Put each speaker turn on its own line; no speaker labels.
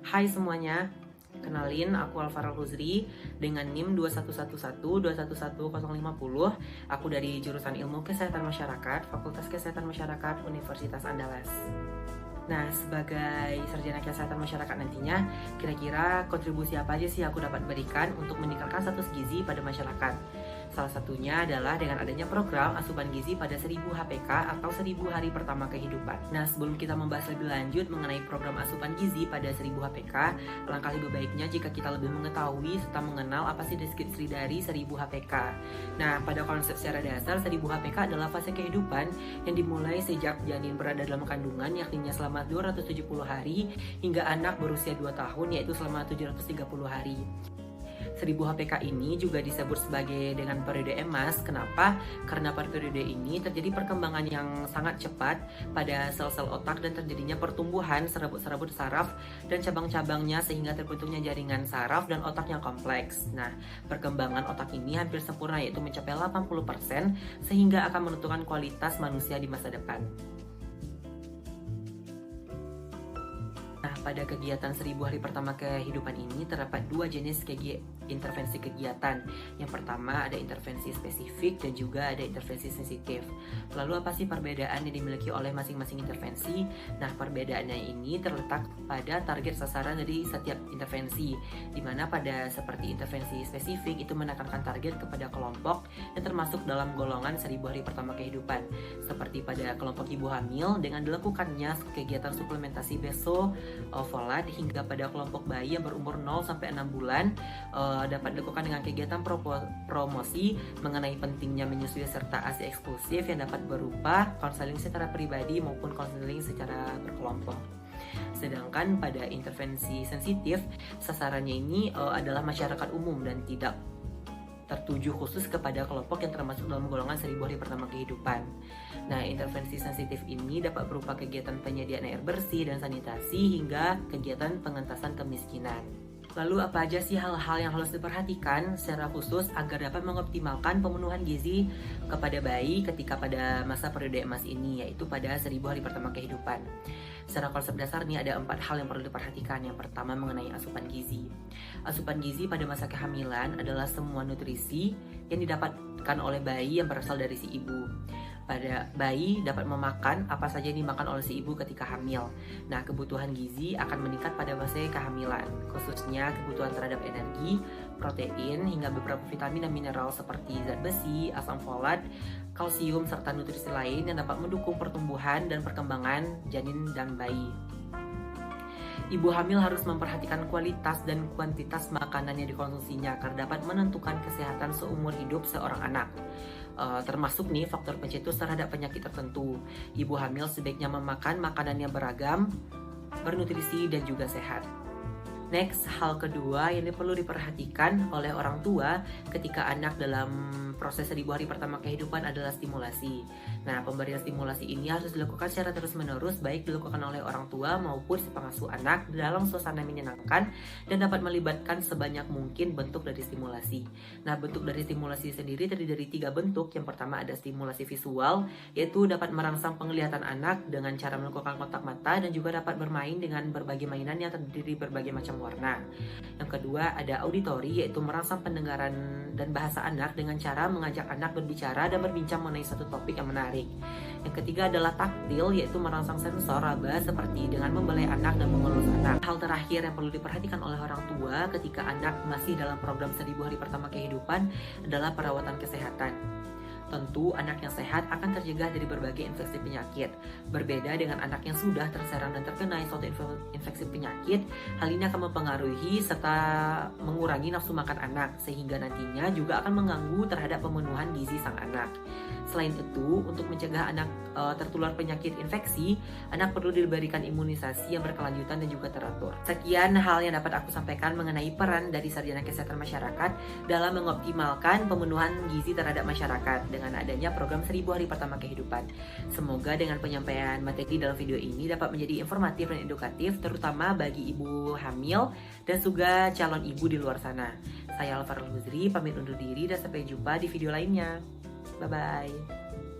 Hai semuanya, kenalin aku Alvaro Huzri dengan NIM 21112110050. Aku dari jurusan Ilmu Kesehatan Masyarakat, Fakultas Kesehatan Masyarakat, Universitas Andalas. Nah, sebagai sarjana kesehatan masyarakat nantinya, kira-kira kontribusi apa aja sih aku dapat berikan untuk meningkatkan status gizi pada masyarakat? Salah satunya adalah dengan adanya program asupan gizi pada 1000 HPK atau 1000 hari pertama kehidupan. Nah, sebelum kita membahas lebih lanjut mengenai program asupan gizi pada 1000 HPK, alangkah lebih baiknya jika kita lebih mengetahui serta mengenal apa sih deskripsi dari 1000 HPK. Nah, pada konsep secara dasar, 1000 HPK adalah fase kehidupan yang dimulai sejak janin berada dalam kandungan, yakni selama 270 hari, hingga anak berusia 2 tahun, yaitu selama 730 hari. 1000 HPK ini juga disebut sebagai dengan periode emas. Kenapa? Karena pada periode ini terjadi perkembangan yang sangat cepat pada sel-sel otak dan terjadinya pertumbuhan serabut-serabut saraf dan cabang-cabangnya sehingga terbentuknya jaringan saraf dan otak yang kompleks. Nah, perkembangan otak ini hampir sempurna, yaitu mencapai 80% sehingga akan menentukan kualitas manusia di masa depan. Nah, pada kegiatan 1000 hari pertama kehidupan ini terdapat dua jenis intervensi kegiatan. Yang pertama ada intervensi spesifik dan juga ada intervensi sensitif. Lalu apa sih perbedaan yang dimiliki oleh masing-masing intervensi? Nah, perbedaannya ini terletak pada target sasaran dari setiap intervensi, dimana pada seperti intervensi spesifik itu menekankan target kepada kelompok yang termasuk dalam golongan 1000 hari pertama kehidupan, seperti pada kelompok ibu hamil dengan dilakukannya kegiatan suplementasi folat, hingga pada kelompok bayi yang berumur 0 sampai 6 bulan dapat dilakukan dengan kegiatan promosi mengenai pentingnya menyusui serta ASI eksklusif yang dapat berupa konseling secara pribadi maupun konseling secara berkelompok. Sedangkan pada intervensi sensitif, sasarannya ini adalah masyarakat umum dan tidak tertuju khusus kepada kelompok yang termasuk dalam golongan 1000 hari pertama kehidupan. Nah, intervensi sensitif ini dapat berupa kegiatan penyediaan air bersih dan sanitasi hingga kegiatan pengentasan kemiskinan. Lalu apa aja sih hal-hal yang harus diperhatikan secara khusus agar dapat mengoptimalkan pemenuhan gizi kepada bayi ketika pada masa periode emas ini, yaitu pada 1000 hari pertama kehidupan. Secara konsep dasar nih ada 4 hal yang perlu diperhatikan. Yang pertama mengenai asupan gizi. Asupan gizi pada masa kehamilan adalah semua nutrisi yang didapatkan oleh bayi yang berasal dari si ibu. Pada bayi dapat memakan apa saja yang dimakan oleh si ibu ketika hamil. Nah, kebutuhan gizi akan meningkat pada masa kehamilan, khususnya kebutuhan terhadap energi, protein, hingga beberapa vitamin dan mineral seperti zat besi, asam folat, kalsium, serta nutrisi lain yang dapat mendukung pertumbuhan dan perkembangan janin dan bayi. Ibu hamil harus memperhatikan kualitas dan kuantitas makanan yang dikonsumsinya agar dapat menentukan kesehatan seumur hidup seorang anak. Termasuk nih faktor pencetus terhadap penyakit tertentu. Ibu hamil sebaiknya memakan makanan yang beragam, bernutrisi, dan juga sehat. Next, hal kedua yang perlu diperhatikan oleh orang tua ketika anak dalam proses 1000 hari pertama kehidupan adalah stimulasi. Nah, pemberian stimulasi ini harus dilakukan secara terus-menerus, baik dilakukan oleh orang tua maupun si pengasuh anak dalam suasana menyenangkan dan dapat melibatkan sebanyak mungkin bentuk dari stimulasi. Nah, bentuk dari stimulasi sendiri terdiri dari 3 bentuk. Yang pertama ada stimulasi visual, yaitu dapat merangsang penglihatan anak dengan cara melakukan kontak mata dan juga dapat bermain dengan berbagai mainan yang terdiri berbagai macam warna. Yang kedua ada auditori, yaitu merangsang pendengaran dan bahasa anak dengan cara mengajak anak berbicara dan berbincang mengenai satu topik yang menarik. Yang ketiga adalah taktil, yaitu merangsang sensor raba seperti dengan membelai anak dan mengelus anak. Hal terakhir yang perlu diperhatikan oleh orang tua ketika anak masih dalam program 1000 hari pertama kehidupan adalah perawatan kesehatan. Tentu anak yang sehat akan tercegah dari berbagai infeksi penyakit. Berbeda dengan anak yang sudah terserang dan terkena suatu infeksi penyakit, hal ini akan mempengaruhi serta mengurangi nafsu makan anak, sehingga nantinya juga akan mengganggu terhadap pemenuhan gizi sang anak. Selain itu, untuk mencegah anak tertular penyakit infeksi, anak perlu diberikan imunisasi yang berkelanjutan dan juga teratur. Sekian hal yang dapat aku sampaikan mengenai peran dari sarjana kesehatan masyarakat dalam mengoptimalkan pemenuhan gizi terhadap masyarakat dengan adanya program 1000 hari pertama kehidupan. Semoga dengan penyampaian materi dalam video ini dapat menjadi informatif dan edukatif, terutama bagi ibu hamil dan juga calon ibu di luar sana. Saya Alvaro Huzri, pamit undur diri dan sampai jumpa di video lainnya. Bye-bye.